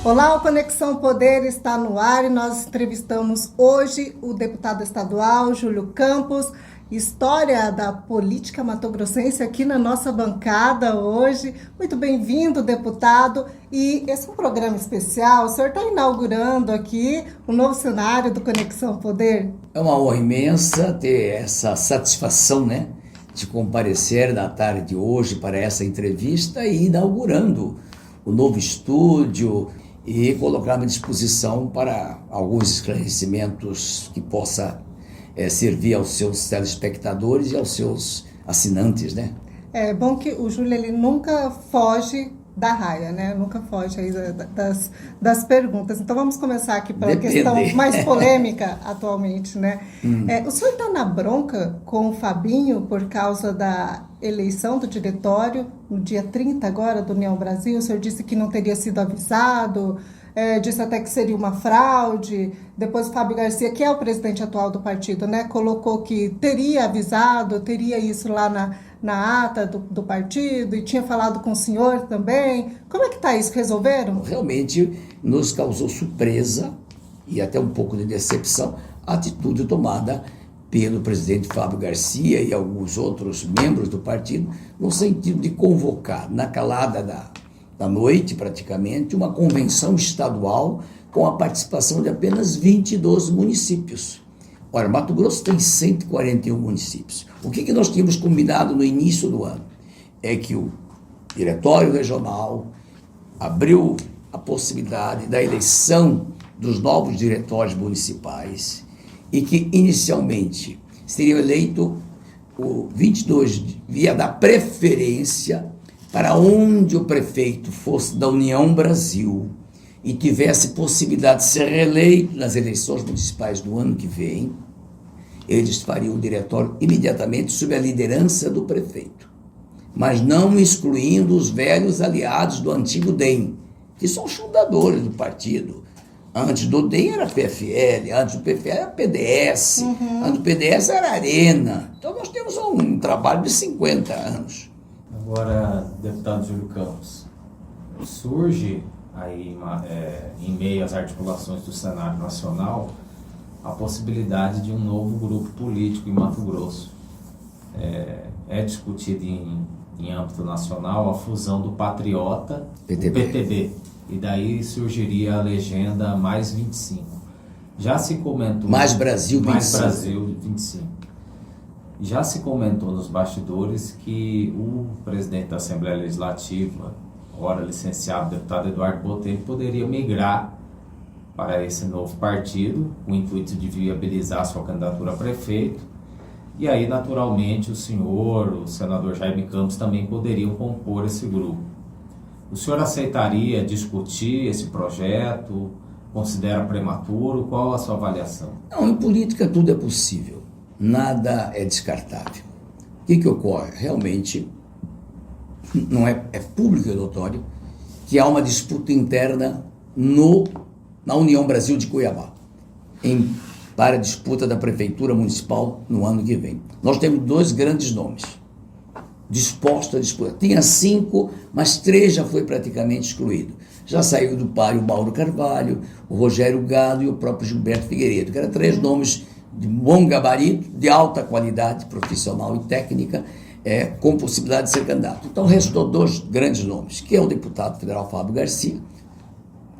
Olá, o Conexão Poder está no ar e nós entrevistamos hoje o deputado estadual Júlio Campos, história da política matogrossense aqui na nossa bancada hoje. Muito bem-vindo, deputado. E esse é um programa especial, o senhor está inaugurando aqui o novo cenário do Conexão Poder? É uma honra imensa ter essa satisfação, de comparecer na tarde de hoje para essa entrevista e inaugurando o novo estúdio e colocar à disposição para alguns esclarecimentos que possa servir aos seus telespectadores e aos seus assinantes, É bom que o Júlio ele nunca foge da raia, Nunca foge aí das perguntas. Então vamos começar aqui pela questão mais polêmica atualmente, O senhor está na bronca com o Fabinho por causa da eleição do diretório no dia 30 agora do União Brasil? O senhor disse que não teria sido avisado, disse até que seria uma fraude. Depois o Fábio Garcia, que é o presidente atual do partido, colocou que teria avisado, teria isso lá na ata do partido e tinha falado com o senhor também. Como é que está isso? Resolveram? Realmente nos causou surpresa e até um pouco de decepção a atitude tomada pelo presidente Fábio Garcia e alguns outros membros do partido, no sentido de convocar, na calada da noite praticamente, uma convenção estadual com a participação de apenas 22 municípios. Ora, Mato Grosso tem 141 municípios. O que nós tínhamos combinado no início do ano? É que o Diretório Regional abriu a possibilidade da eleição dos novos diretórios municipais e que, inicialmente, seria eleito o 22 via da preferência para onde o prefeito fosse da União Brasil e tivesse possibilidade de ser reeleito nas eleições municipais do ano que vem, eles fariam o diretório imediatamente sob a liderança do prefeito, mas não excluindo os velhos aliados do antigo DEM, que são os fundadores do partido. Antes do DEM era PFL, antes do PFL era PDS, antes do PDS era Arena. Então nós temos um trabalho de 50 anos. Agora, deputado Júlio Campos, surge aí em meio às articulações do cenário nacional a possibilidade de um novo grupo político em Mato Grosso. É discutido em âmbito nacional a fusão do Patriota e do PTB. E daí surgiria a legenda mais 25. Já se comentou... Mais Brasil 25. Mais Brasil 25. Já se comentou nos bastidores que o presidente da Assembleia Legislativa, ora licenciado deputado Eduardo Botelho, poderia migrar para esse novo partido, com o intuito de viabilizar sua candidatura a prefeito. E aí, naturalmente, o senhor, o senador Jaime Campos, também poderiam compor esse grupo. O senhor aceitaria discutir esse projeto? Considera prematuro? Qual a sua avaliação? Não, em política tudo é possível. Nada é descartável. O que ocorre? Realmente, não é público e notório que há uma disputa interna na União Brasil de Cuiabá, para a disputa da Prefeitura Municipal no ano que vem. Nós temos 2 grandes nomes dispostos a disputar. Tinha 5, mas 3 já foi praticamente excluído. Já saiu do páreo o Mauro Carvalho, o Rogério Gado e o próprio Gilberto Figueiredo, que eram 3 nomes de bom gabarito, de alta qualidade profissional e técnica, com possibilidade de ser candidato. Então restou 2 grandes nomes, que é o deputado federal Fábio Garcia,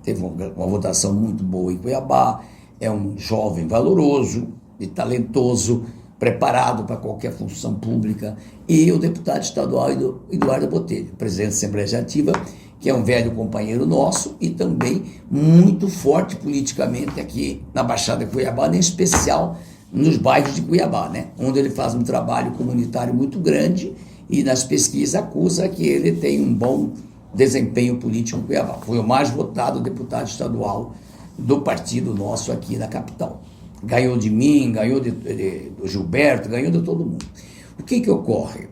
teve uma votação muito boa em Cuiabá, é um jovem valoroso e talentoso, preparado para qualquer função pública, e o deputado estadual Eduardo Botelho, presidente da Assembleia Legislativa, que é um velho companheiro nosso e também muito forte politicamente aqui na Baixada de Cuiabá, em especial nos bairros de Cuiabá, onde ele faz um trabalho comunitário muito grande e nas pesquisas acusa que ele tem um bom desempenho político em Cuiabá. Foi o mais votado deputado estadual do partido nosso aqui na capital. Ganhou de mim, ganhou do Gilberto, ganhou de todo mundo. O que ocorre?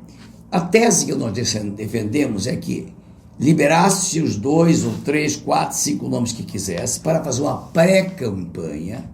A tese que nós defendemos é que liberasse os 2 ou 3, 4, 5 nomes que quisesse para fazer uma pré-campanha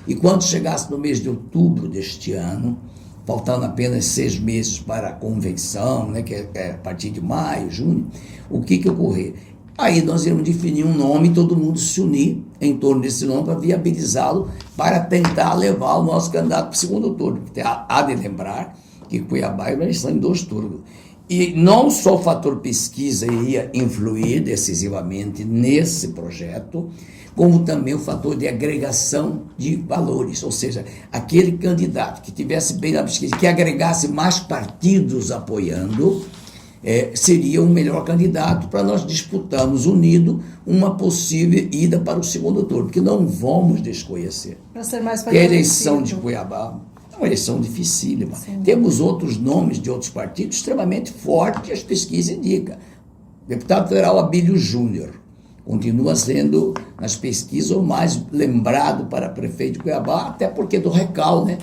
e quando chegasse no mês de outubro deste ano, faltando apenas 6 meses para a convenção, que é a partir de maio, junho, o que ocorrer? Aí nós iremos definir um nome e todo mundo se unir em torno desse nome para viabilizá-lo, para tentar levar o nosso candidato para o segundo turno. Porque há de lembrar que Cuiabá é uma eleição em 2 turnos. E não só o fator pesquisa iria influir decisivamente nesse projeto, como também o fator de agregação de valores, ou seja, aquele candidato que tivesse bem na pesquisa, que agregasse mais partidos apoiando, seria o melhor candidato para nós disputarmos unido uma possível ida para o segundo turno, porque não vamos desconhecer que a eleição de Cuiabá é uma eleição dificílima. Sim. Temos outros nomes de outros partidos extremamente fortes, as pesquisas indicam. Deputado federal Abílio Júnior continua sendo, nas pesquisas, o mais lembrado para prefeito de Cuiabá, até porque do Recal, né?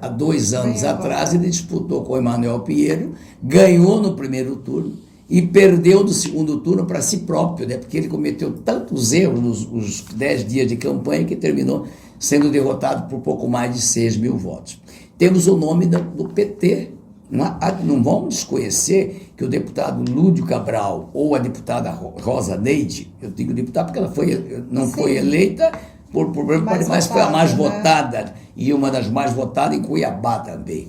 Há 2 anos atrás ele disputou com o Emanuel Pinheiro, ganhou no primeiro turno e perdeu no segundo turno para si próprio, né? Porque ele cometeu tantos erros nos 10 dias de campanha que terminou sendo derrotado por pouco mais de 6 mil votos. Temos o nome do PT. Não vamos desconhecer que o deputado Lúdio Cabral ou a deputada Rosa Neide, eu digo deputada porque ela não foi eleita por problema, mas foi a mais votada, e uma das mais votadas em Cuiabá também.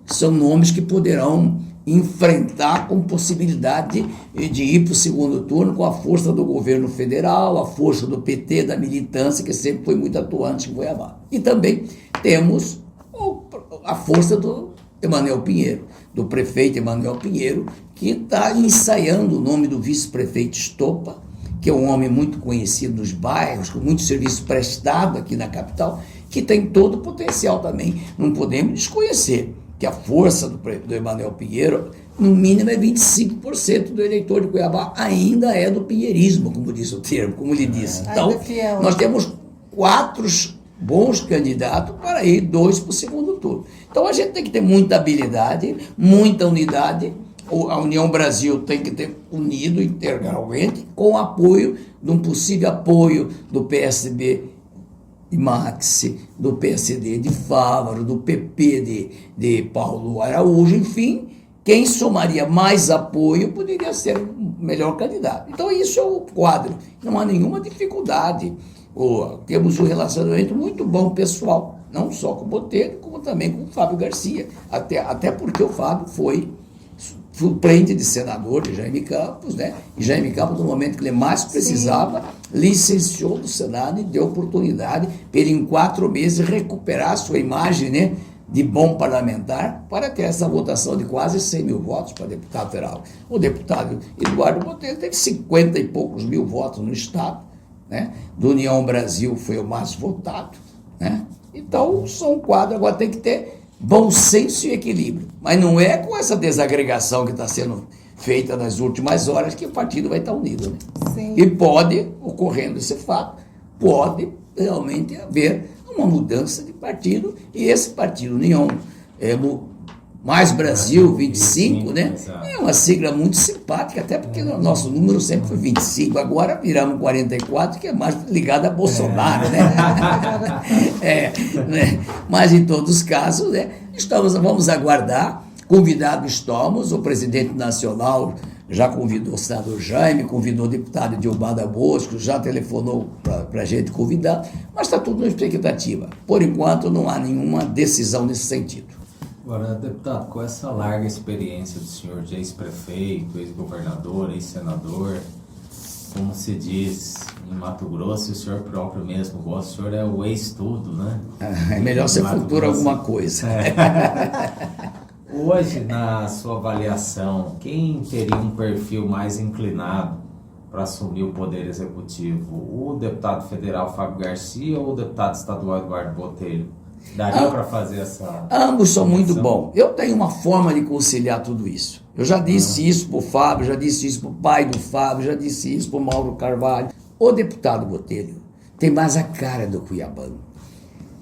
São nomes que poderão enfrentar com possibilidade de ir para o segundo turno com a força do governo federal, a força do PT, da militância, que sempre foi muito atuante em Cuiabá. E também temos a força do Emanuel Pinheiro, do prefeito Emanuel Pinheiro, que está ensaiando o nome do vice-prefeito Estopa, que é um homem muito conhecido nos bairros, com muito serviço prestado aqui na capital, que tem todo o potencial também. Não podemos desconhecer que a força do Emanuel Pinheiro, no mínimo, é 25% do eleitor de Cuiabá ainda é do pinheirismo, como diz o termo, como ele disse. Então, nós temos 4 bons candidatos para ir 2 para o segundo turno. Então a gente tem que ter muita habilidade, muita unidade. A União Brasil tem que ter unido integralmente com o apoio de um possível apoio do PSB de Maxi, do PSD de Fávaro, do PP de Paulo Araújo, enfim, quem somaria mais apoio poderia ser o melhor candidato. Então isso é o quadro, não há nenhuma dificuldade. Temos um relacionamento muito bom pessoal, não só com o Botelho, como também com o Fábio Garcia, até porque o Fábio foi suplente de senador de Jaime Campos, né? E Jaime Campos, no momento que ele mais precisava, licenciou do Senado e deu oportunidade para ele, em 4 meses, recuperar a sua imagem, né, de bom parlamentar, para ter essa votação de quase 100 mil votos para deputado federal. O deputado Eduardo Botelho teve 50 e poucos mil votos no estado, né? Do União Brasil foi o mais votado, né? Então, são quadros, agora tem que ter bom senso e equilíbrio, mas não é com essa desagregação que está sendo feita nas últimas horas que o partido vai estar unido, né? Sim. E pode, ocorrendo esse fato, pode realmente haver uma mudança de partido, e esse partido União Mais Brasil 25, né? É uma sigla muito simpática, até porque o nosso número sempre foi 25, agora viramos 44, que é mais ligado a Bolsonaro, né? Né? Mas em todos os casos, né? Vamos aguardar, convidados estamos, o presidente nacional já convidou o senador Jaime, convidou o deputado Diomada Bosco, já telefonou para a gente convidar, mas está tudo na expectativa. Por enquanto não há nenhuma decisão nesse sentido. Agora, deputado, com essa larga experiência do senhor de ex-prefeito, ex-governador, ex-senador, como se diz em Mato Grosso, o senhor próprio mesmo gosta, o senhor é o ex-tudo, né? É melhor ser futuro alguma coisa. Hoje, na sua avaliação, quem teria um perfil mais inclinado para assumir o poder executivo? O deputado federal Fábio Garcia ou o deputado estadual Eduardo Botelho? Daria para fazer essa... Ambos são muito bons. Eu tenho uma forma de conciliar tudo isso. Eu já disse isso para o Fábio, já disse isso para o pai do Fábio, já disse isso para o Mauro Carvalho. O deputado Botelho tem mais a cara do cuiabano.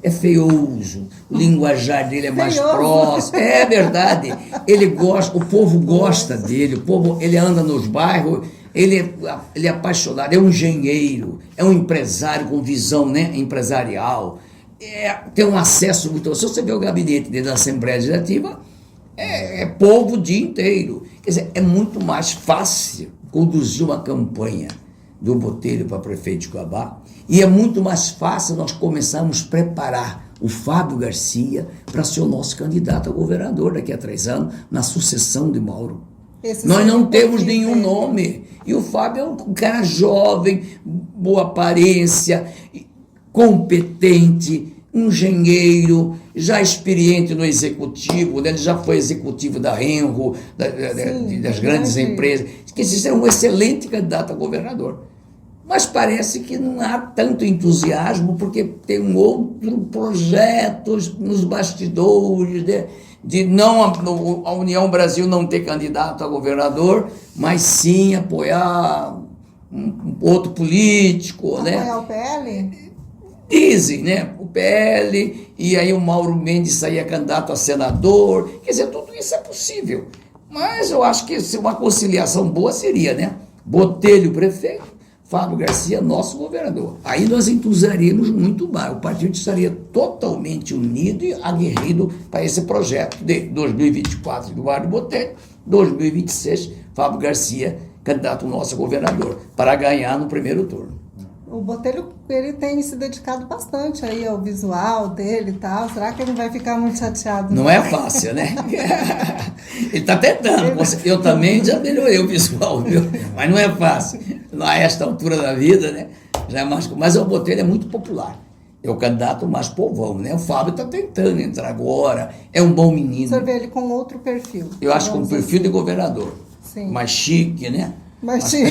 É feioso, o linguajar dele é mais próximo. É verdade. Ele gosta, o povo gosta dele, o povo, ele anda nos bairros, ele é apaixonado, é um engenheiro, é um empresário com visão, né, empresarial. Tem um acesso muito... Se você vê o gabinete dele da Assembleia Legislativa, é povo o dia inteiro. Quer dizer, é muito mais fácil conduziu uma campanha do Botelho para prefeito de Cuiabá, e é muito mais fácil nós começarmos a preparar o Fábio Garcia para ser o nosso candidato a governador daqui a 3 anos, na sucessão de Mauro. Nós não temos nenhum nome. E o Fábio é um cara jovem, boa aparência, competente, engenheiro, já experiente no executivo, né? Ele já foi executivo da Renro, das grandes empresas. Quer dizer, é um excelente candidato a governador. Mas parece que não há tanto entusiasmo, porque tem um outro projeto nos bastidores, né? De não a União Brasil não ter candidato a governador, mas sim apoiar um outro político. Apoiar o PL? Dizem, né? O PL, e aí o Mauro Mendes saía candidato a senador. Quer dizer, tudo isso é possível. Mas eu acho que uma conciliação boa seria, né? Botelho prefeito, Fábio Garcia, nosso governador. Aí nós entusiasmaríamos muito mais. O partido estaria totalmente unido e aguerrido para esse projeto de 2024, Eduardo Botelho, 2026, Fábio Garcia, candidato nosso a governador, para ganhar no primeiro turno. O Botelho, ele tem se dedicado bastante aí ao visual dele e tal. Será que ele vai ficar muito chateado? Não é fácil, né? Ele está tentando. Eu também já melhorei o visual, viu? Mas não é fácil. A esta altura da vida, né? Já é mais... Mas o Botelho é muito popular. É o candidato mais povão, né? O Fábio está tentando entrar agora. É um bom menino. Você vê ele com outro perfil. Eu acho que um perfil de governador. Sim. Mais chique, né? Mas chique.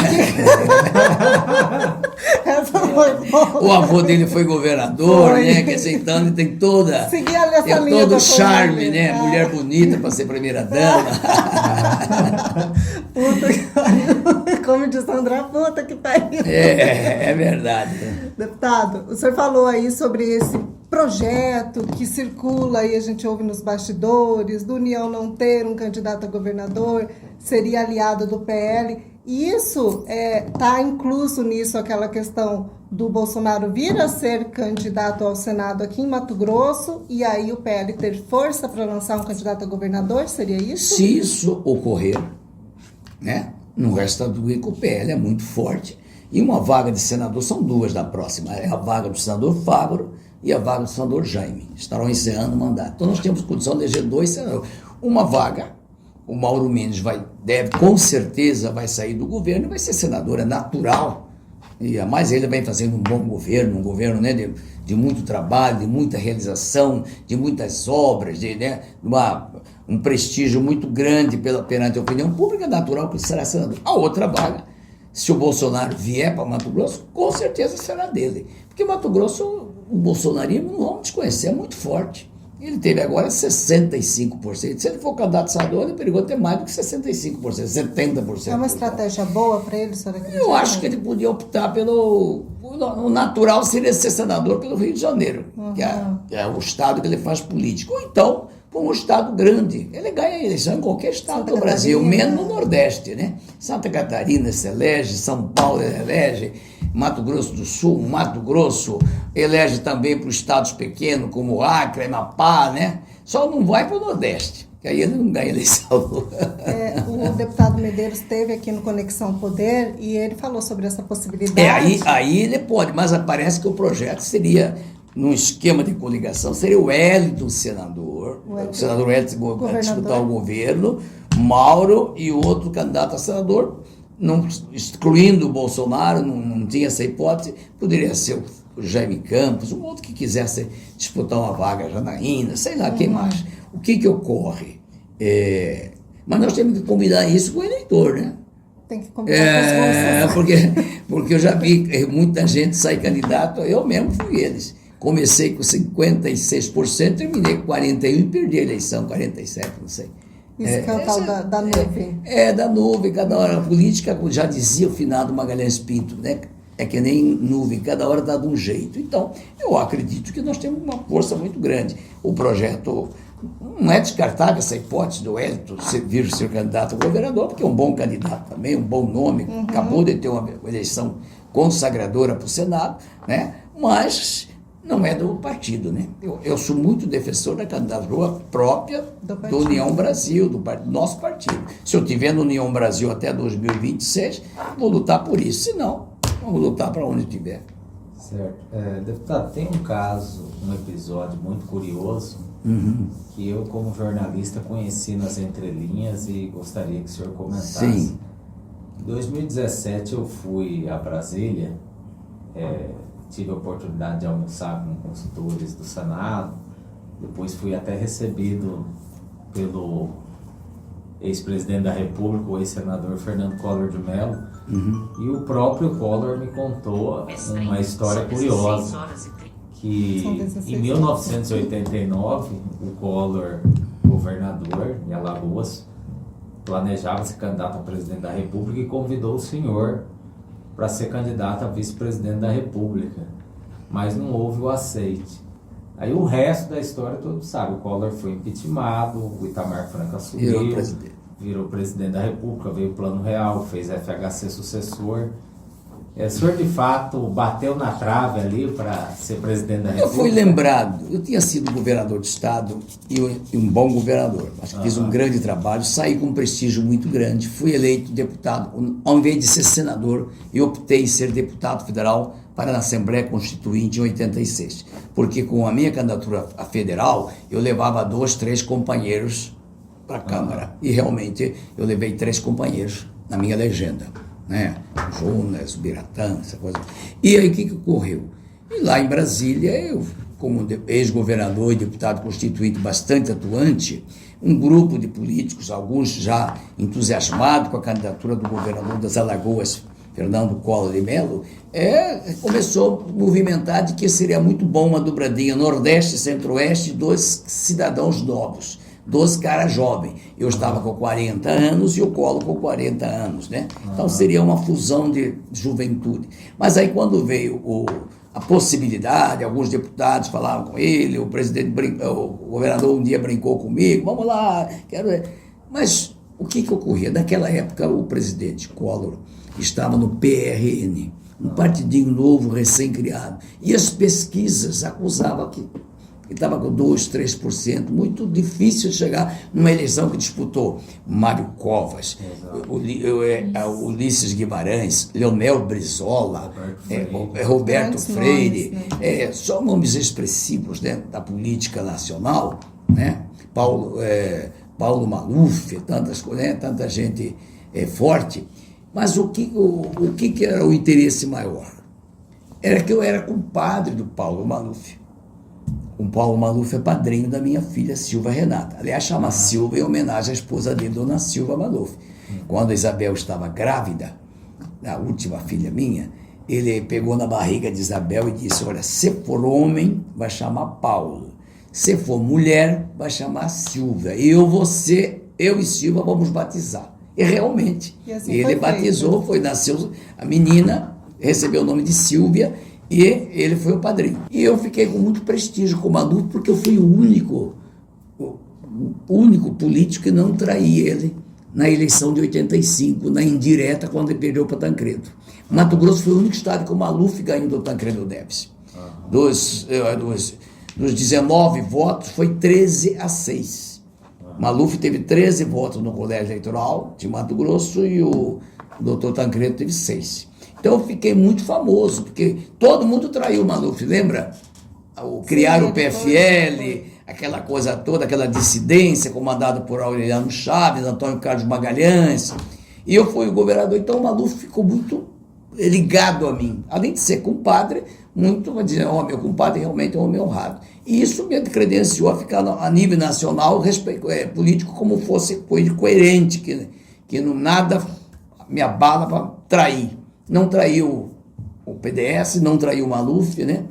Essa foi boa. O avô dele foi governador, Foi. né? Quer dizer, então ele tem toda. Seguir essa Tem linha todo da o charme, família. né? Mulher bonita para ser primeira-dama. Puta que pariu. Como diz Sandra, puta que pariu. É verdade. Deputado, o senhor falou aí sobre esse projeto que circula aí, a gente ouve nos bastidores, do União não ter um candidato a governador, seria aliado do PL. E isso está incluso nisso aquela questão do Bolsonaro vir a ser candidato ao Senado aqui em Mato Grosso e aí o PL ter força para lançar um candidato a governador, seria isso? Se isso ocorrer, né, no resto do o PL é muito forte. E uma vaga de senador, são duas da próxima, é a vaga do senador Fávaro e a vaga do senador Jaime. Estarão encerrando o mandato. Então nós temos condição de eleger 2 senadores. Uma vaga, o Mauro Mendes com certeza vai sair do governo e vai ser senador, é natural. E a mais ele vem fazendo um bom governo, um governo, né, de muito trabalho, de muita realização, de muitas obras, né, um prestígio muito grande perante a opinião pública, é natural que ele será senador. A outra vaga, se o Bolsonaro vier para Mato Grosso, com certeza será dele. Porque Mato Grosso, o bolsonarismo, não vamos desconhecer, é muito forte. Ele teve agora 65%. Se ele for candidato a senador, ele perigou ter mais do que 65%, 70%. É uma estratégia boa para ele, senhora acredita? Eu acho que ele podia optar pelo... O natural seria ser senador pelo Rio de Janeiro, que é o estado que ele faz política. Ou então, por um estado grande. Ele ganha a eleição em qualquer estado do Brasil, menos no Nordeste, né? Santa Catarina se elege, São Paulo elege, Mato Grosso do Sul, Mato Grosso elege também para os estados pequenos, como Acre, Amapá, né? Só não vai para o Nordeste, que aí ele não ganha eleição. O deputado Medeiros esteve aqui no Conexão Poder e ele falou sobre essa possibilidade. Aí ele pode, mas parece que o projeto seria, num esquema de coligação, seria o Wellington senador, o senador Wellington vai disputar o governo, Mauro e o outro candidato a senador, não, excluindo o Bolsonaro, não tinha essa hipótese, poderia ser o Jaime Campos, um outro que quisesse disputar uma vaga, Janaína, sei lá, quem mais. O que ocorre? Mas nós temos que combinar isso com o eleitor, né? Tem que combinar com os porque eu já vi muita gente sair candidato, eu mesmo fui eles. Comecei com 56%, terminei com 41% e perdi a eleição, 47%, não sei. Isso que é o tal da nuvem. Da nuvem, cada hora. A política, já dizia o finado Magalhães Pinto, né? É que nem nuvem, cada hora dá de um jeito. Então, eu acredito que nós temos uma força muito grande. O projeto, não é descartável essa hipótese do Wellington vir ser candidato a governador, porque é um bom candidato também, um bom nome, acabou de ter uma eleição consagradora para o Senado, né? Mas não é do partido, né? Eu sou muito defensor da candidatura própria do União Brasil, do nosso partido. Se eu tiver no União Brasil até 2026, vou lutar por isso. Se não, vamos lutar para onde tiver. Certo. Deputado, tem um caso, um episódio muito curioso, que eu, como jornalista, conheci nas entrelinhas e gostaria que o senhor comentasse. Sim. Em 2017 eu fui a Brasília, tive a oportunidade de almoçar com consultores do Senado, depois fui até recebido pelo ex-presidente da República, o ex-senador Fernando Collor de Mello, e o próprio Collor me contou uma história curiosa, que em 1989 o Collor, governador em Alagoas, planejava ser candidato a presidente da República e convidou o senhor para ser candidato a vice-presidente da República, mas não houve o aceite. Aí o resto da história todo sabe, o Collor foi impeachmentado, o Itamar Franco assumiu, virou presidente da República, veio o Plano Real, fez FHC sucessor. O senhor de fato bateu na trave ali para ser presidente da República? Eu fui lembrado, eu tinha sido governador de estado e um bom governador, acho que fiz um grande trabalho, saí com um prestígio muito grande, fui eleito deputado, ao invés de ser senador, eu optei em ser deputado federal para a Assembleia Constituinte em 86, porque com a minha candidatura a federal, eu levava 2, 3 companheiros para a Câmara, e realmente eu levei 3 companheiros na minha legenda, né? O Jonas, o Biratã, essa coisa. E aí o que ocorreu? E lá em Brasília, eu, como ex-governador e deputado constituinte bastante atuante, um grupo de políticos, alguns já entusiasmados com a candidatura do governador das Alagoas, Fernando Collor de Mello, começou a movimentar de que seria muito bom uma dobradinha Nordeste e Centro-Oeste, 2 cidadãos novos, 2 caras jovens. Eu estava com 40 anos e o Collor com 40 anos, né? Então seria uma fusão de juventude. Mas aí quando veio a possibilidade, alguns deputados falavam com ele, o governador um dia brincou comigo, vamos lá, quero ver. Mas o que ocorria? Naquela época o presidente Collor estava no PRN, um partidinho novo, recém-criado, e as pesquisas acusavam que ele estava com 2%, 3%, muito difícil chegar numa eleição que disputou Mário Covas, Ulisses Guimarães, Leonel Brizola, Roberto Freire, só nomes expressivos, né, da política nacional, né? Paulo Maluf, tanta gente forte. Mas o que era o interesse maior? Era que eu era compadre do Paulo Maluf. O Paulo Maluf é padrinho da minha filha Silva Renata. Aliás, chama Silva em homenagem à esposa dele, Dona Silva Maluf. Quando a Isabel estava grávida, a última filha minha, ele pegou na barriga de Isabel e disse, olha, se for homem, vai chamar Paulo. Se for mulher, vai chamar Silvia. E eu e Silva vamos batizar. E realmente, assim ele batizou, nasceu a menina, recebeu o nome de Silvia, e ele foi o padrinho. E eu fiquei com muito prestígio como adulto, porque eu fui o único político que não traí ele na eleição de 85, na indireta, quando ele perdeu para Tancredo. Mato Grosso foi o único estado que o Maluf ganhou do Tancredo Neves. Dos 19 votos, foi 13-6. Maluf teve 13 votos no colégio eleitoral de Mato Grosso e o doutor Tancredo teve 6. Então eu fiquei muito famoso, porque todo mundo traiu o Maluf, lembra? Criaram o PFL, aquela coisa toda, aquela dissidência comandada por Aureliano Chaves, Antônio Carlos Magalhães, e eu fui o governador, então o Maluf ficou muito ligado a mim, além de ser compadre, muito, vai dizer, meu compadre realmente é um homem honrado. E isso me credenciou a ficar a nível nacional político como fosse coerente, que nada me abala para trair. Não traiu o PDS, não traiu o Maluf, né?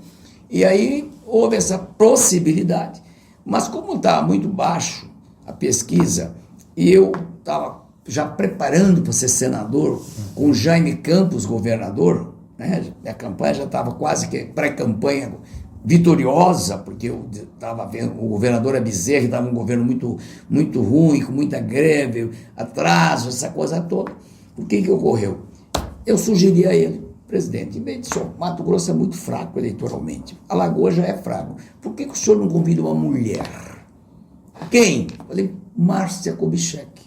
E aí houve essa possibilidade. Mas como estava muito baixo a pesquisa, e eu estava já preparando para ser senador, com Jaime Campos governador, né? A campanha já estava quase que pré-campanha vitoriosa, porque eu estava vendo o governador Abizerra, que estava um governo muito, muito ruim, com muita greve, atraso, essa coisa toda. O que ocorreu? Eu sugeri a ele presidente, em vez de só, Mato Grosso é muito fraco eleitoralmente, Alagoas já é fraco, por que o senhor não convida uma mulher? Quem? Falei, Márcia Kubitschek,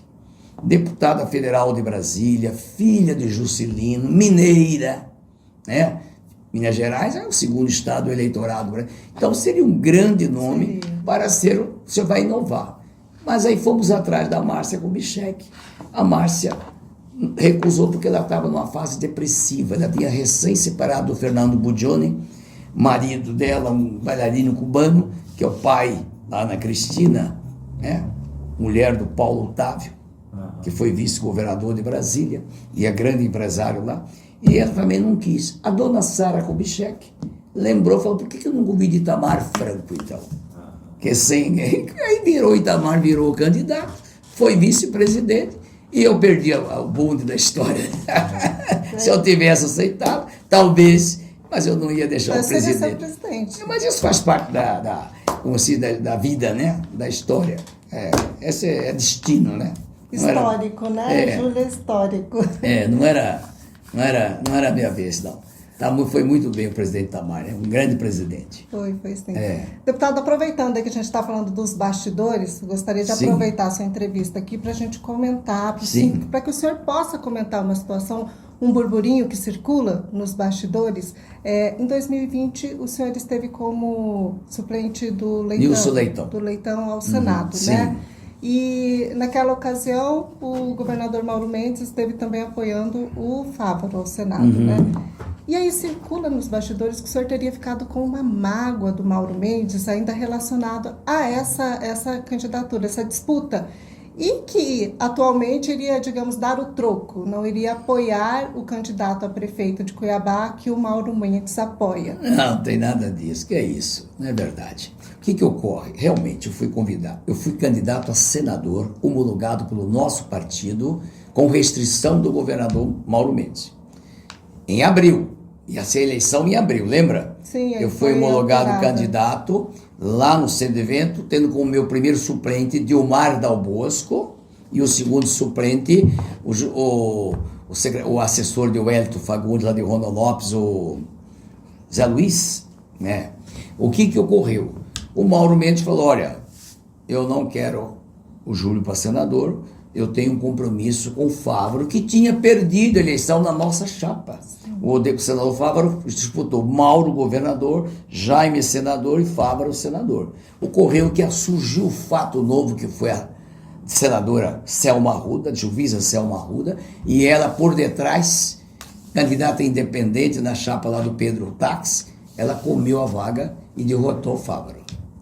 deputada federal de Brasília, filha de Juscelino, mineira, né? Minas Gerais é o segundo estado eleitorado. Então seria um grande nome para ser, você vai inovar. Mas aí fomos atrás da Márcia Kubitschek. A Márcia recusou porque ela estava numa fase depressiva. Ela tinha recém separado do Fernando Bugioni, marido dela, um bailarino cubano, que é o pai da Ana Cristina, né? Mulher do Paulo Otávio, que foi vice-governador de Brasília e é grande empresário lá. E ela também não quis. A dona Sara Kubitschek lembrou, falou, por que eu não convido Itamar Franco, então? Que sem... Aí Itamar virou candidato, foi vice-presidente, e eu perdi o bonde da história. Se eu tivesse aceitado, talvez, mas eu não ia deixar o presidente. Mas isso faz parte da vida, né? Da história. Esse é destino, né? Histórico, né? Júlio é histórico. Não era a minha vez, não. Foi muito bem o presidente Itamar, um grande presidente. Foi sim. Deputado, aproveitando aí que a gente está falando dos bastidores, gostaria de aproveitar a sua entrevista aqui para a gente comentar, para que o senhor possa comentar uma situação, um burburinho que circula nos bastidores. Em 2020, o senhor esteve como suplente do Leitão ao Senado, né? E naquela ocasião, o governador Mauro Mendes esteve também apoiando o Fávaro ao Senado, né? E aí circula nos bastidores que o senhor teria ficado com uma mágoa do Mauro Mendes ainda relacionado a essa candidatura, essa disputa. E que atualmente iria, digamos, dar o troco, não iria apoiar o candidato a prefeito de Cuiabá que o Mauro Mendes apoia. Não tem nada disso, que é isso, não é verdade. O que ocorre? Realmente eu fui candidato a senador homologado pelo nosso partido com restrição do governador Mauro Mendes. Em abril, ia ser eleição em abril, lembra? Sim. Eu fui homologado candidato lá no centro de evento, tendo como meu primeiro suplente Dilmar Dal Bosco e o segundo suplente o assessor de Wellington Fagundes, lá de Ronda Lopes, o Zé Luiz, né? O que ocorreu? O Mauro Mendes falou, olha, eu não quero o Júlio para senador, eu tenho um compromisso com o Fávaro, que tinha perdido a eleição na nossa chapa. O senador Fávaro disputou Mauro governador, Jaime senador e Fávaro senador. Ocorreu que surgiu o fato novo, que foi a senadora Selma Arruda, juíza Selma Arruda, e ela por detrás, candidata independente na chapa lá do Pedro Tax, ela comeu a vaga e derrotou o Fávaro,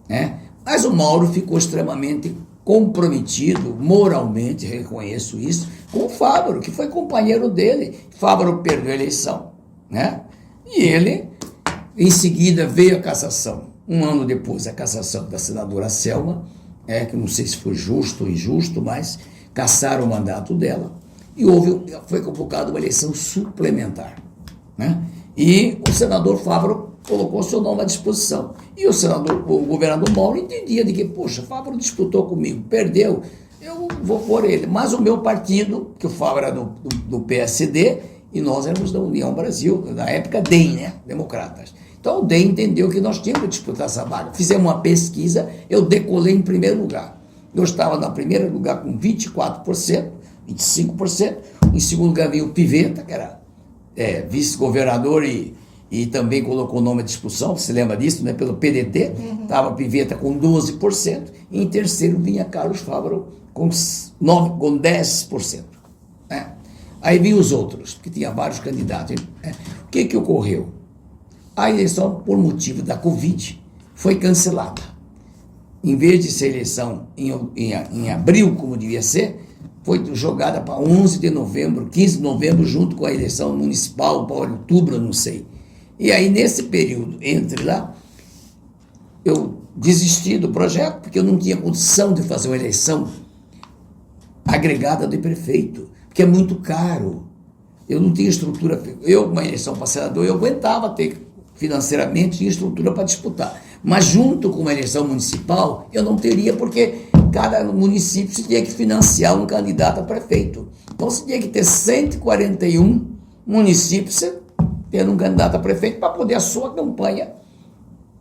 né? Mas o Mauro ficou extremamente comprometido, moralmente, reconheço isso, com o Fávaro, que foi companheiro dele. Fávaro perdeu a eleição, né? E ele, em seguida, veio a cassação. Um ano depois, a cassação da senadora Selma, que não sei se foi justo ou injusto, mas cassaram o mandato dela. E foi convocada uma eleição suplementar, né? E o senador Fávaro colocou seu nome à disposição. E o governador Mauro entendia de que, poxa, Fávaro disputou comigo, perdeu, eu vou por ele. Mas o meu partido, que o Fávaro era do PSD, e nós éramos da União Brasil, na época DEM, né? Democratas. Então o DEM entendeu que nós tínhamos que disputar essa vaga. Fizemos uma pesquisa, eu decolei em primeiro lugar. Eu estava no primeiro lugar com 24%, 25%. Em segundo lugar veio o Pivetta, que era vice-governador e também colocou o nome à discussão, você lembra disso, né? Pelo PDT, estava Pivetta com 12%, e em terceiro vinha Carlos Fávaro com 10%. Né? Aí vinham os outros, porque tinha vários candidatos. Né? O que ocorreu? A eleição, por motivo da Covid, foi cancelada. Em vez de ser eleição em abril, como devia ser, foi jogada para 11 de novembro, 15 de novembro, junto com a eleição municipal, para outubro, eu não sei. E aí, nesse período, entre lá, eu desisti do projeto, porque eu não tinha condição de fazer uma eleição agregada de prefeito, porque é muito caro. Eu não tinha estrutura. Uma eleição para senador, eu aguentava ter financeiramente estrutura para disputar. Mas junto com uma eleição municipal, eu não teria, porque cada município se tinha que financiar um candidato a prefeito. Então, você tinha que ter 141 municípios tendo um candidato a prefeito para poder a sua campanha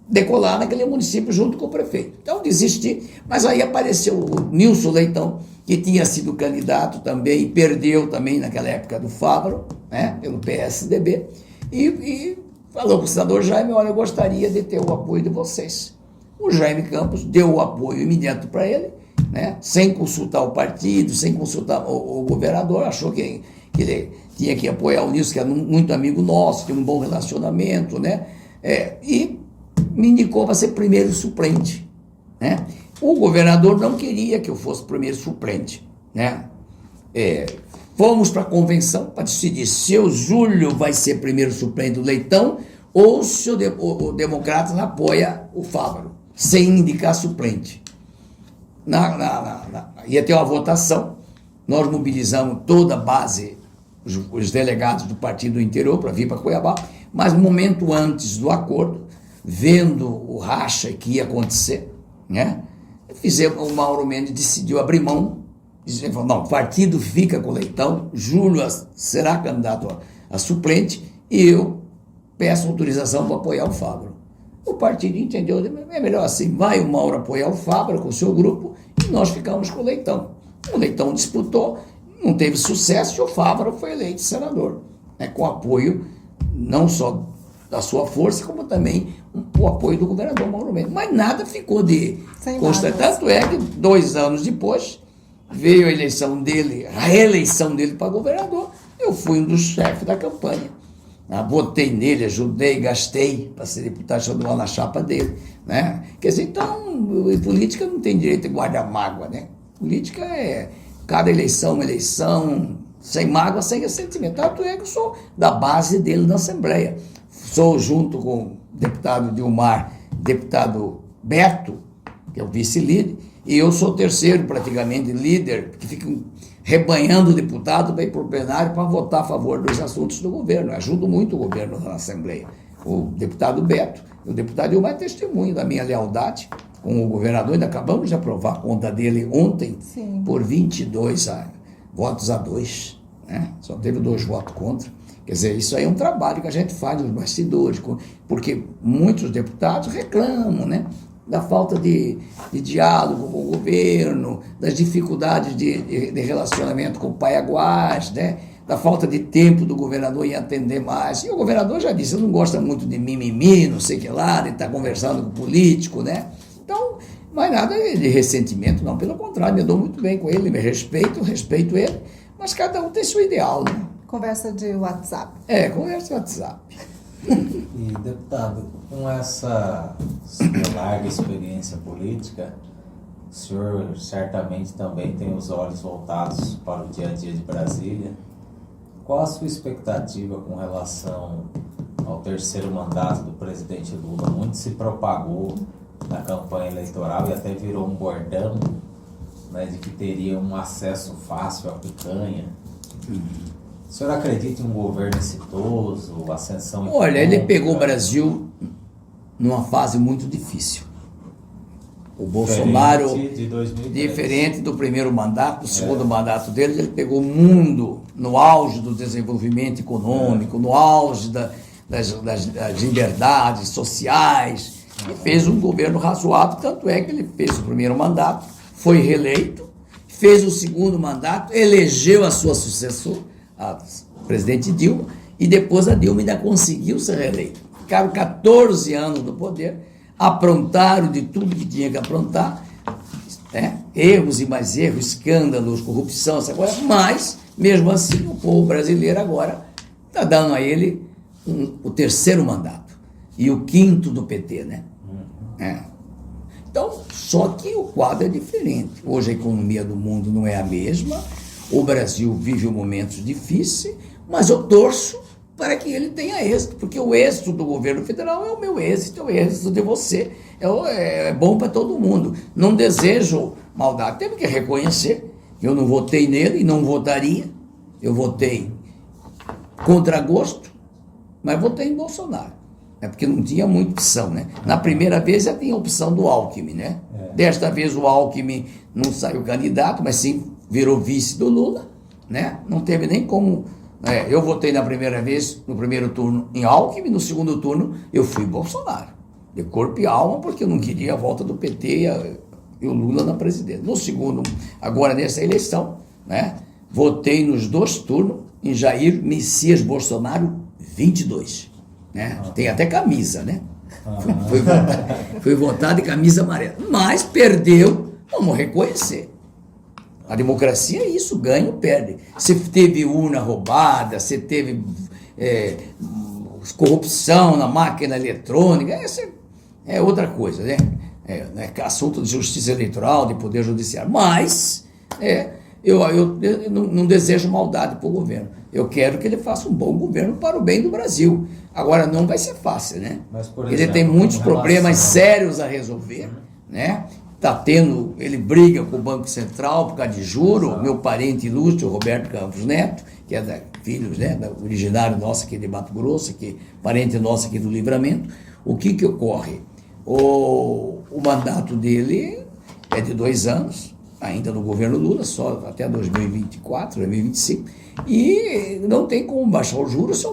decolar naquele município junto com o prefeito. Então desisti, mas aí apareceu o Nilson Leitão, que tinha sido candidato também e perdeu também naquela época do Fávaro, né, pelo PSDB, e falou para o senador Jaime: olha, eu gostaria de ter o apoio de vocês. O Jaime Campos deu o apoio imediato para ele, né, sem consultar o partido, sem consultar o governador, achou que ele tinha que apoiar o Nilson, que era muito amigo nosso, tinha um bom relacionamento, né, e me indicou para ser primeiro suplente, né. O governador não queria que eu fosse primeiro suplente, né. Fomos para a convenção para decidir se o Júlio vai ser primeiro suplente do Leitão ou se o Democratas apoia o Fávaro, sem indicar suplente. Ia ter uma votação, nós mobilizamos toda a base, os delegados do partido do interior para vir para Cuiabá, mas um momento antes do acordo, vendo o racha que ia acontecer, né, o Mauro Mendes decidiu abrir mão, ele falou: não, o partido fica com o Leitão, Júlio será candidato a suplente e eu peço autorização para apoiar o Fávaro. O partido entendeu, é melhor assim, vai o Mauro apoiar o Fávaro com o seu grupo e nós ficamos com o Leitão. O Leitão disputou, não teve sucesso e o Fávaro foi eleito senador, né, com apoio não só da sua força, como também o apoio do governador Mauro Mendes. Mas nada ficou de constante. Tanto é que 2 anos depois veio a eleição dele, a reeleição dele para governador. Eu fui um dos chefes da campanha. Votei nele, ajudei, gastei para ser deputado estadual na chapa dele, né? Quer dizer, então, política não tem direito de guardar mágoa, né? Política é cada eleição, uma eleição, sem mágoa, sem ressentimento. Tanto é que eu sou da base dele na Assembleia. Sou, junto com o deputado Dilmar, deputado Beto, que é o vice-líder, e eu sou o terceiro, praticamente, líder, que fica rebanhando o deputado para ir para o plenário para votar a favor dos assuntos do governo. Eu ajudo muito o governo na Assembleia. O deputado Beto e o deputado Dilmar é testemunho da minha lealdade com o governador. Ainda acabamos de aprovar a conta dele ontem. Sim. Por 22 votos a 2. Né? Só teve 2 votos contra. Quer dizer, isso aí é um trabalho que a gente faz nos bastidores, porque muitos deputados reclamam, né, da falta de diálogo com o governo, das dificuldades de relacionamento com o Paiaguás, né, da falta de tempo do governador em atender mais. E o governador já disse: eu não gosto muito de mimimi, não sei o que lá, de estar conversando com o político, né? Então, mas nada de ressentimento, não. Pelo contrário, me dou muito bem com ele, me respeito ele, mas cada um tem seu ideal, né? Conversa de WhatsApp. Conversa de WhatsApp. E, deputado, com essa sua larga experiência política, o senhor certamente também tem os olhos voltados para o dia a dia de Brasília. Qual a sua expectativa com relação ao 3º mandato do presidente Lula? Muito se propagou na campanha eleitoral e até virou um bordão, né, de que teria um acesso fácil à picanha. O senhor acredita em um governo exitoso, ascensão? Olha, ele pegou o Brasil numa fase muito difícil. O Bolsonaro, diferente do primeiro mandato, do segundo mandato dele, ele pegou o mundo no auge do desenvolvimento econômico, no auge das liberdades sociais, e fez um governo razoável. Tanto é que ele fez o primeiro mandato, foi reeleito, fez o segundo mandato, elegeu a sua sucessora, a presidente Dilma, e depois a Dilma ainda conseguiu ser reeleita. Ficaram 14 anos no poder, aprontaram de tudo que tinha que aprontar, né? Erros e mais erros, escândalos, corrupção, essa coisa, mas, mesmo assim, o povo brasileiro agora está dando a ele o 3º mandato e o 5º do PT, né? Então, só que o quadro é diferente. Hoje a economia do mundo não é a mesma, o Brasil vive momentos difíceis, mas eu torço para que ele tenha êxito, porque o êxito do governo federal é o meu êxito, é o êxito de você, é bom para todo mundo. Não desejo maldade, temos que reconhecer que eu não votei nele e não votaria, eu votei contra gosto, mas votei em Bolsonaro, porque não tinha muita opção, né? Na primeira vez já tinha a opção do Alckmin, né? Desta vez o Alckmin não saiu candidato, mas sim virou vice do Lula, né? Não teve nem como Eu votei na primeira vez, no primeiro turno, em Alckmin, no segundo turno eu fui Bolsonaro. De corpo e alma, porque eu não queria a volta do PT e o Lula na presidência. No segundo, agora nessa eleição, né, votei nos 2 turnos em Jair Messias Bolsonaro 22. Né? Tem até camisa, né? Foi votado em camisa amarela. Mas perdeu, vamos reconhecer. A democracia é isso, ganha ou perde. Você teve urna roubada, você teve corrupção na máquina eletrônica, essa é outra coisa, né? É assunto de justiça eleitoral, de poder judiciário. Mas eu não desejo maldade para o governo. Eu quero que ele faça um bom governo para o bem do Brasil. Agora, não vai ser fácil, né? Mas, por ele exemplo, tem muitos problemas sérios a resolver, né? Ele briga com o Banco Central por causa de juro. Meu parente ilustre, o Roberto Campos Neto, que é filho, né, originário nosso aqui de Mato Grosso, parente nosso aqui do Livramento. O que ocorre? O mandato dele é de 2 anos, ainda no governo Lula, só até 2024, 2025, e não tem como baixar o juros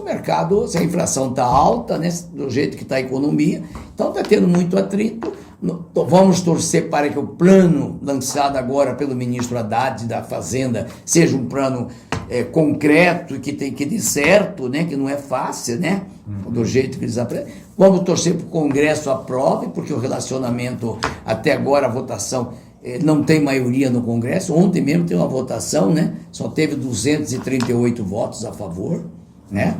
se a inflação está alta, né, do jeito que está a economia. Então está tendo muito atrito. Vamos torcer para que o plano lançado agora pelo ministro Haddad da Fazenda seja um plano concreto, que dê certo, né? Que não é fácil, né? Do jeito que eles apresentam. Vamos torcer para o Congresso aprove, porque o relacionamento, até agora a votação não tem maioria no Congresso. Ontem mesmo teve uma votação, né? Só teve 238 votos a favor, né?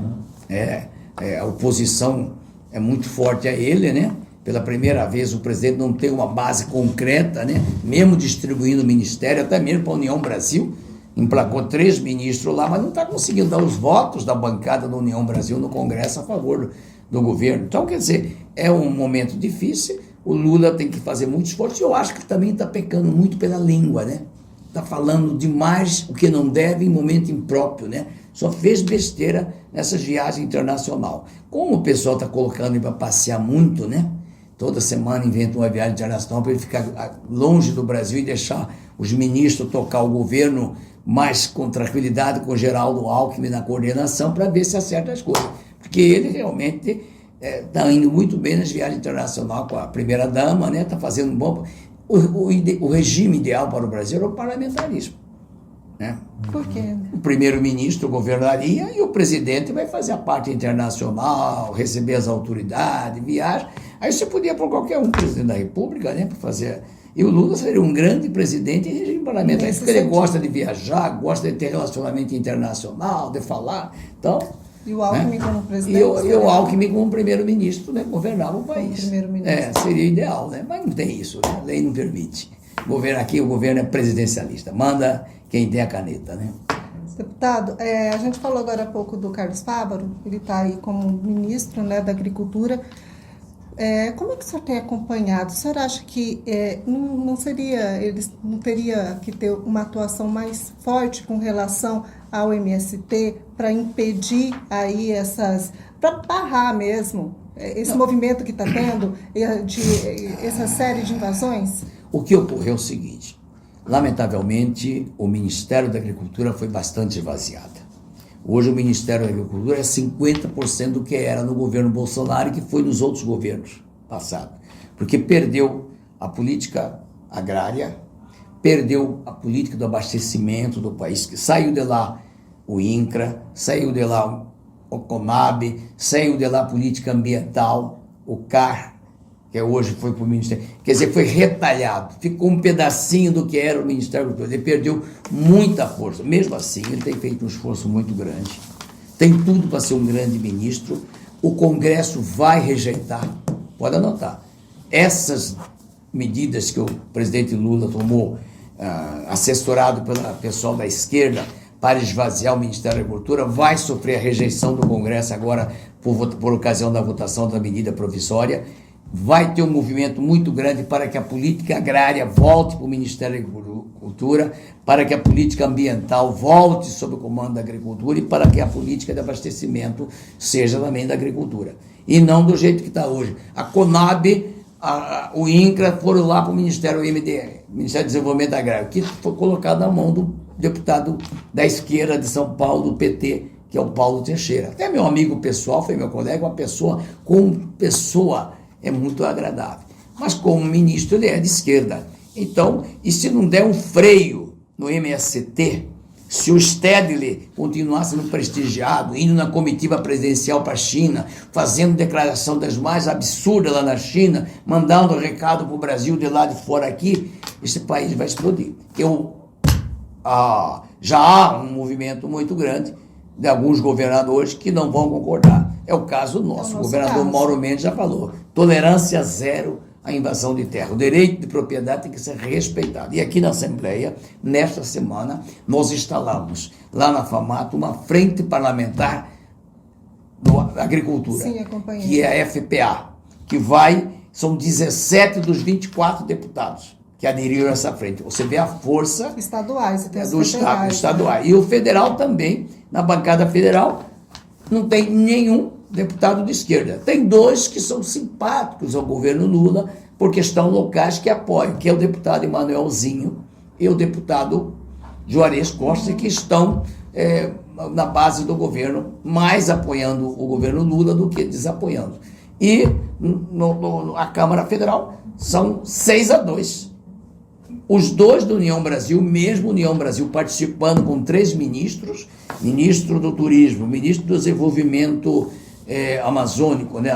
A oposição é muito forte a ele, né? Pela primeira vez o presidente não tem uma base concreta, né? Mesmo distribuindo o ministério, até mesmo para a União Brasil, emplacou 3 ministros lá, mas não está conseguindo dar os votos da bancada da União Brasil no Congresso a favor do governo. Então, quer dizer, é um momento difícil, o Lula tem que fazer muito esforço, e eu acho que também está pecando muito pela língua, né? Está falando demais o que não deve em momento impróprio, né? Só fez besteira nessas viagens internacionais. Como o pessoal está colocando ele para passear muito, né? Toda semana inventa uma viagem internacional para ele ficar longe do Brasil e deixar os ministros tocar o governo mais com tranquilidade, com Geraldo Alckmin na coordenação, para ver se acerta as coisas. Porque ele realmente está indo muito bem nas viagens internacionais com a primeira-dama, né? Está fazendo um bom... O regime ideal para o Brasil é o parlamentarismo. Né? Por quê? O primeiro-ministro governaria e o presidente vai fazer a parte internacional, receber as autoridades, viajar. Aí você podia pôr qualquer presidente da República, né, para fazer. E o Lula seria um grande presidente em regime parlamentar, porque ele gosta de viajar, gosta de ter relacionamento internacional, de falar. Então, e o Alckmin, né, como presidente? E o Alckmin como primeiro-ministro, né, governava o país. Seria ideal, né? Mas não tem isso, né? A lei não permite. Aqui o governo é presidencialista, manda quem tem a caneta, né? Deputado, a gente falou agora há pouco do Carlos Fávaro, ele está aí como ministro, né, da Agricultura. Como é que o senhor tem acompanhado? O senhor acha que eles não teria que ter uma atuação mais forte com relação ao MST para impedir aí para barrar mesmo esse movimento que está tendo, essa série de invasões? O que ocorreu é o seguinte: lamentavelmente, o Ministério da Agricultura foi bastante esvaziado. Hoje o Ministério da Agricultura é 50% do que era no governo Bolsonaro e que foi nos outros governos passados. Porque perdeu a política agrária, perdeu a política do abastecimento do país, que saiu de lá o INCRA, saiu de lá o CONAB, saiu de lá a política ambiental, o CAR, que hoje foi para o Ministério, quer dizer, foi retalhado, ficou um pedacinho do que era o Ministério da Agricultura, ele perdeu muita força. Mesmo assim, ele tem feito um esforço muito grande, tem tudo para ser um grande ministro, o Congresso vai rejeitar, pode anotar, essas medidas que o presidente Lula tomou, assessorado pelo pessoal da esquerda, para esvaziar o Ministério da Agricultura, vai sofrer a rejeição do Congresso agora por ocasião da votação da medida provisória. Vai ter um movimento muito grande para que a política agrária volte para o Ministério da Agricultura, para que a política ambiental volte sob o comando da agricultura e para que a política de abastecimento seja também da agricultura. E não do jeito que está hoje. A CONAB, o INCRA foram lá para o Ministério Ministério do Desenvolvimento Agrário, que foi colocado na mão do deputado da esquerda de São Paulo, do PT, que é o Paulo Teixeira. Até meu amigo pessoal, foi meu colega, como pessoa é muito agradável. Mas como ministro ele é de esquerda. Então, e se não der um freio no MST, se o Stedley continuar sendo prestigiado, indo na comitiva presidencial para a China, fazendo declaração das mais absurdas lá na China, mandando recado para o Brasil de lá de fora aqui, esse país vai explodir. Já há um movimento muito grande de alguns governadores que não vão concordar. É o caso nosso. O governador Mauro Mendes já falou. Tolerância zero à invasão de terra. O direito de propriedade tem que ser respeitado. E aqui na Assembleia, nesta semana, nós instalamos lá na FAMAT uma frente parlamentar da agricultura. Sim, acompanhei. Que é a FPA, são 17 dos 24 deputados que aderiram a essa frente. Você vê a força estaduais, do Estado estadual. E o federal também, na bancada federal, não tem nenhum deputado de esquerda. Tem dois que são simpáticos ao governo Lula por questão locais que apoiam, que é o deputado Emanuelzinho e o deputado Juarez Costa, que estão na base do governo, mais apoiando o governo Lula do que desapoiando. E a Câmara Federal são 6-2. Os dois do União Brasil, mesmo União Brasil participando com 3 ministros, ministro do Turismo, ministro do Desenvolvimento Amazônico, né,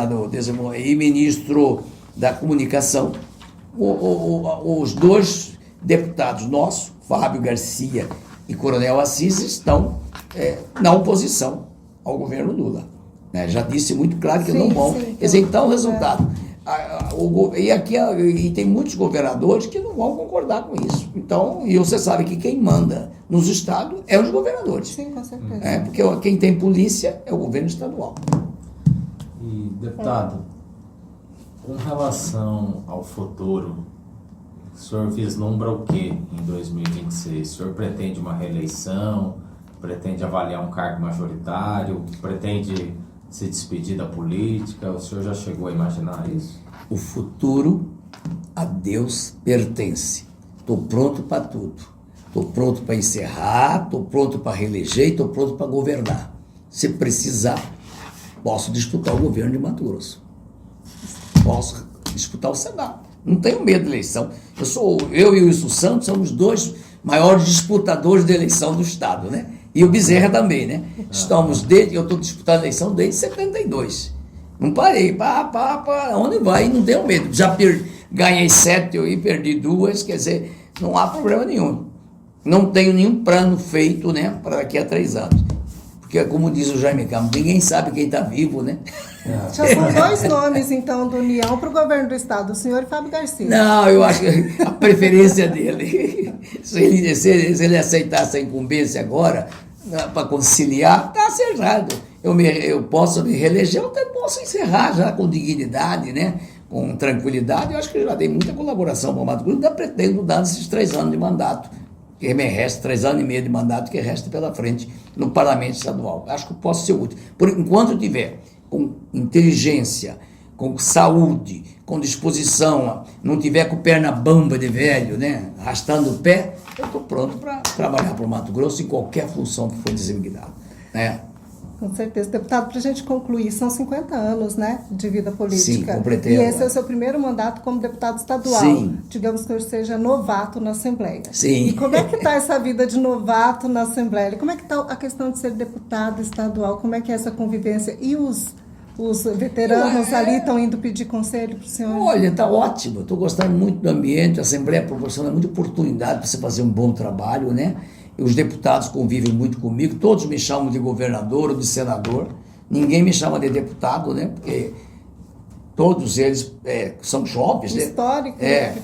e ministro da Comunicação, os 2 deputados nossos, Fábio Garcia e Coronel Assis, estão na oposição ao governo Lula. Né? Já disse muito claro que não vão. Então, o resultado... E tem muitos governadores que não vão concordar com isso. Então, e você sabe que quem manda nos estados é os governadores. Sim, com certeza. Porque quem tem polícia é o governo estadual. E, deputado, com relação ao futuro, o senhor vislumbra o que em 2026? O senhor pretende uma reeleição? Pretende avaliar um cargo majoritário? Pretende se despedir da política? O senhor já chegou a imaginar isso? O futuro a Deus pertence. Estou pronto para tudo. Estou pronto para encerrar, estou pronto para reeleger e estou pronto para governar. Se precisar, posso disputar o governo de Mato Grosso. Posso disputar o Senado. Não tenho medo de eleição. Eu e o Wilson Santos somos 2 maiores disputadores de eleição do Estado, né? E o Bezerra também, né? Eu estou disputando a eleição desde 72. Não parei, onde vai? Não tenho medo. Já ganhei 7 e perdi 2, quer dizer, não há problema nenhum. Não tenho nenhum plano feito, né, para daqui a 3 anos. Porque, como diz o Jaime Campos, ninguém sabe quem está vivo, né? Já são 2 nomes, então, do União para o governo do Estado, o senhor e Fábio Garcia. Não, eu acho que a preferência dele, se ele aceitar essa incumbência agora, para conciliar, está acertado. Eu posso me reeleger, eu até posso encerrar já com dignidade, né? Com tranquilidade. Eu acho que eu já dei muita colaboração para o Mato Grosso, ainda pretendo dar esses 3 anos de mandato, que me resta 3 anos e meio de mandato, que resta pela frente no Parlamento Estadual. Acho que posso ser útil. Por enquanto eu tiver com inteligência, com saúde, com disposição, não tiver com perna bamba de velho, né, arrastando o pé, eu estou pronto para trabalhar para o Mato Grosso em qualquer função que for designada, né? Com certeza. Deputado, para a gente concluir, são 50 anos, né, de vida política. Sim, completei E agora. esse é o seu primeiro mandato como deputado estadual. Sim. Digamos que eu seja novato na Assembleia. Sim. E como é que está essa vida de novato na Assembleia? Como é que está a questão de ser deputado estadual? Como é que é essa convivência? E os veteranos ali estão indo pedir conselho para o senhor? Olha, está ótimo. Estou gostando muito do ambiente. A Assembleia proporciona muita oportunidade para você fazer um bom trabalho, né? Os deputados convivem muito comigo, todos me chamam de governador ou de senador, ninguém me chama de deputado, né? Porque todos eles são jovens, né? Histórico.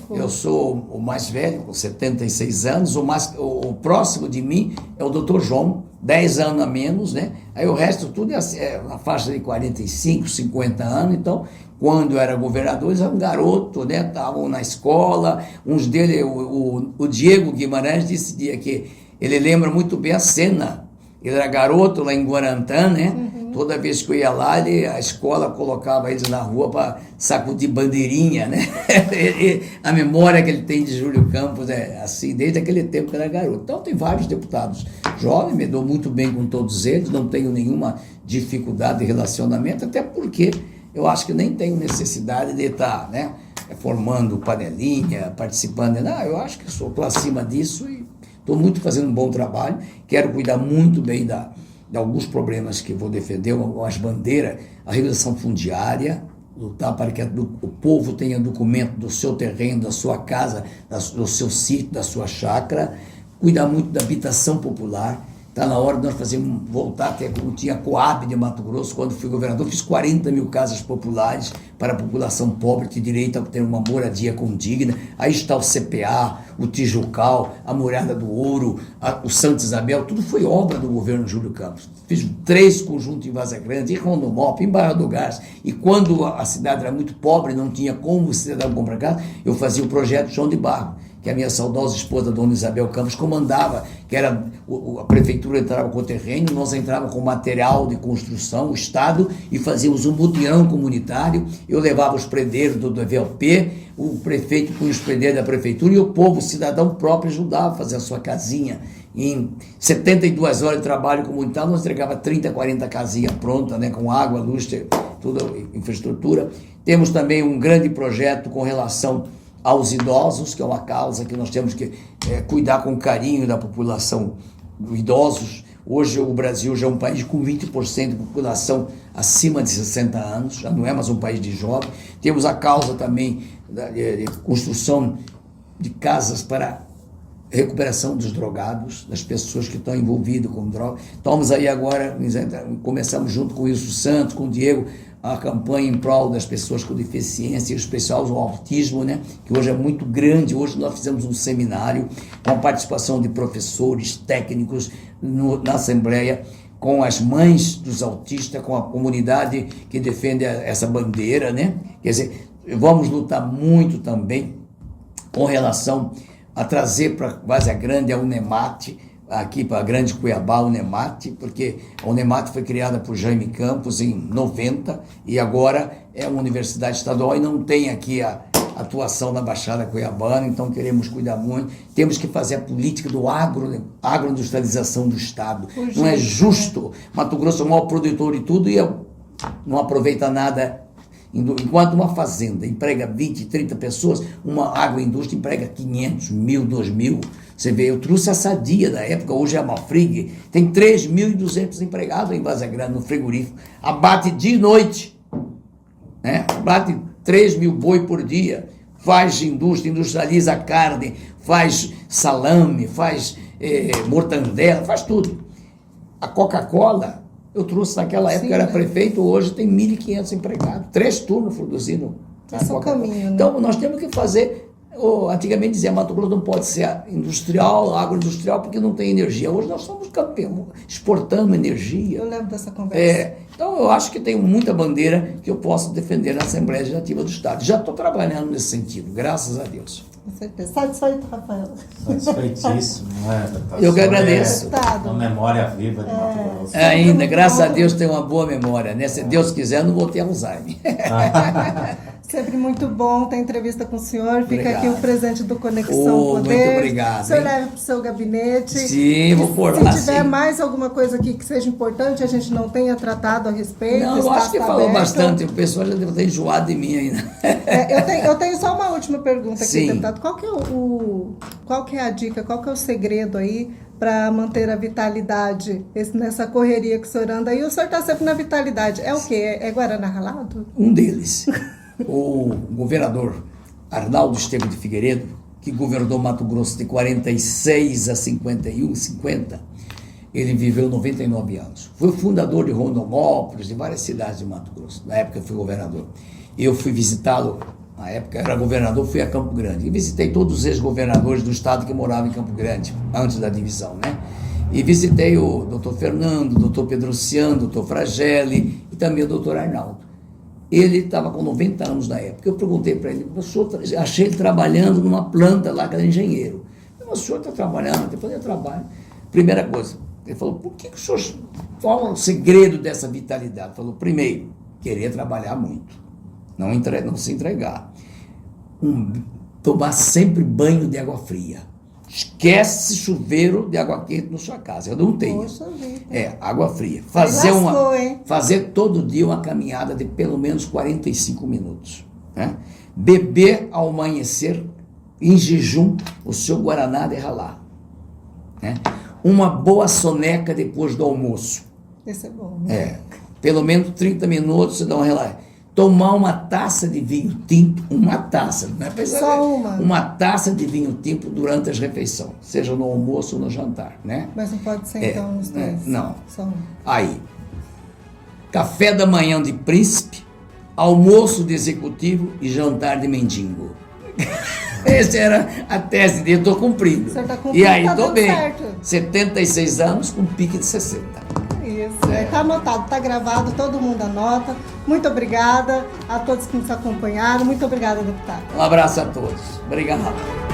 Eu sou o mais velho, com 76 anos, o próximo de mim é o Dr. João, 10 anos a menos, né? Aí o resto tudo é na faixa de 45, 50 anos, então... Quando eu era governador, eles eram garotos, né? Estavam na escola, uns deles, o Diego Guimarães disse que ele lembra muito bem a cena. Ele era garoto lá em Guarantã, né? Toda vez que eu ia lá, a escola colocava eles na rua para sacudir bandeirinha, né? A memória que ele tem de Júlio Campos é assim, desde aquele tempo que era garoto. Então, tem vários deputados jovens, me dou muito bem com todos eles, não tenho nenhuma dificuldade de relacionamento, até porque eu acho que nem tenho necessidade de estar, né, formando panelinha, participando. Não, eu acho que sou para cima disso e estou muito fazendo um bom trabalho, quero cuidar muito bem de alguns problemas que vou defender, as bandeiras, a regulação fundiária, lutar para que o povo tenha documento do seu terreno, da sua casa, do seu sítio, da sua chácara, cuidar muito da habitação popular. Está na hora de nós voltar até como tinha a Coab de Mato Grosso, quando fui governador, fiz 40 mil casas populares para a população pobre ter direito a ter uma moradia condigna. Aí está o CPA, o Tijucal, a Muralha do Ouro, o Santa Isabel, tudo foi obra do governo Júlio Campos. Fiz 3 conjuntos em Vaza Grande, em Rondonópolis, em Barra do Garça. E quando a cidade era muito pobre, não tinha como o cidadão comprar casa, eu fazia o projeto Chão de Barro, que a minha saudosa esposa, Dona Isabel Campos, comandava, que era a prefeitura entrava com o terreno, nós entrávamos com material de construção, o Estado, e fazíamos um mutirão comunitário. Eu levava os predeiros do VLP, o prefeito punha os predeiros da prefeitura e o povo, o cidadão próprio, ajudava a fazer a sua casinha. Em 72 horas de trabalho comunitário, nós entregava 30, 40 casinhas prontas, né, com água, luz, toda a infraestrutura. Temos também um grande projeto com relação aos idosos, que é uma causa que nós temos que cuidar com carinho da população dos idosos. Hoje o Brasil já é um país com 20% de população acima de 60 anos, já não é mais um país de jovens. Temos a causa também de construção de casas para recuperação dos drogados, das pessoas que estão envolvidas com droga. Estamos aí agora, começamos junto com o Wilson Santos, com o Diego, a campanha em prol das pessoas com deficiência, em especial o autismo, né, que hoje é muito grande. Hoje nós fizemos um seminário com a participação de professores, técnicos na Assembleia, com as mães dos autistas, com a comunidade que defende essa bandeira, né? Quer dizer, vamos lutar muito também com relação a trazer para Várzea Grande a Unemate, aqui para a Grande Cuiabá, a Unemate, porque a Unemate foi criada por Jaime Campos em 90 e agora é uma universidade estadual e não tem aqui a atuação na Baixada Cuiabana, então queremos cuidar muito. Temos que fazer a política do agroindustrialização do Estado. Não é justo. Mato Grosso é o maior produtor de tudo e não aproveita nada. Enquanto uma fazenda emprega 20, 30 pessoas, uma agroindústria emprega 500, 1.000, 2.000. Você vê, eu trouxe a Sadia da época, hoje é a Malfrig, tem 3.200 empregados em Várzea Grande, no frigorífico. Abate dia e noite, né? Abate 3.000 boi por dia, faz indústria, industrializa carne, faz salame, faz mortandela, faz tudo. A Coca-Cola, eu trouxe naquela época, era prefeito, hoje tem 1.500 empregados, 3 turnos produzindo. Esse é o caminho, né? Então, nós temos que fazer, antigamente dizia, Mato Grosso não pode ser industrial, agroindustrial, porque não tem energia. Hoje nós somos campeões, exportando energia. Eu lembro dessa conversa. Então, eu acho que tenho muita bandeira que eu posso defender na Assembleia Legislativa do Estado. Já estou trabalhando nesse sentido, graças a Deus. Com certeza. Satisfeito, Rafael? Satisfeitíssimo, né? Eu que agradeço. Uma memória viva de Mato Grosso. Ainda, graças a Deus, tenho uma boa memória, né? Se Deus quiser, eu não vou ter Alzheimer. Sempre muito bom ter entrevista com o senhor. Fica Obrigado. aqui o presente do Conexão Poder. Muito obrigado. O senhor leva para o seu gabinete. Sim, vou pôr lá. Se tiver sim. mais alguma coisa aqui que seja importante, a gente não tenha tratado a respeito. Não, eu acho que falou bastante. O pessoal já deve ter enjoado de mim ainda. Eu tenho só uma última pergunta aqui, Sim. deputado. Qual que é a dica, qual que é o segredo aí para manter a vitalidade nessa correria que o senhor anda? E o senhor está sempre na vitalidade. É o quê? É Guaraná ralado? Um deles, o governador Arnaldo Estevão de Figueiredo, que governou Mato Grosso de 46 a 51, 50, ele viveu 99 anos. Foi o fundador de Rondonópolis, de várias cidades de Mato Grosso. Na época eu fui governador. Eu fui visitá-lo, na época era governador, fui a Campo Grande. E visitei todos os ex-governadores do estado que moravam em Campo Grande, antes da divisão, né? E visitei o doutor Fernando, o doutor Pedrociano, o doutor Fragelli e também o doutor Arnaldo. Ele estava com 90 anos na época. Eu perguntei para ele, achei ele trabalhando numa planta lá, que era engenheiro. Mas o senhor está trabalhando? Eu falei, eu trabalho. Primeira coisa, Ele falou, por que o senhor, qual é o segredo dessa vitalidade? Ele falou, primeiro, querer trabalhar muito, não se entregar. Tomar sempre banho de água fria. Esquece chuveiro de água quente na sua casa. Eu não tenho. Poxa vida. Água fria. Fazer todo dia uma caminhada de pelo menos 45 minutos. Né? Beber ao amanhecer, em jejum, o seu guaraná de ralar. Né? Uma boa soneca depois do almoço. Esse é bom, né? Pelo menos 30 minutos você dá uma relaxa. Tomar uma taça de vinho tinto, uma taça, não é pensar, só uma taça de vinho tinto durante as refeições, seja no almoço ou no jantar, né? Mas não pode ser então nos dois. Não. Só um. Aí, café da manhã de príncipe, almoço de executivo e jantar de mendigo. Essa era a tese dele, estou cumprindo. Você tá cumprindo, E aí, tá estou bem. certo. 76 anos com pique de 60. Isso, está anotado, está gravado, todo mundo anota. Muito obrigada a todos que nos acompanharam. Muito obrigada, deputado. Um abraço a todos. Obrigado.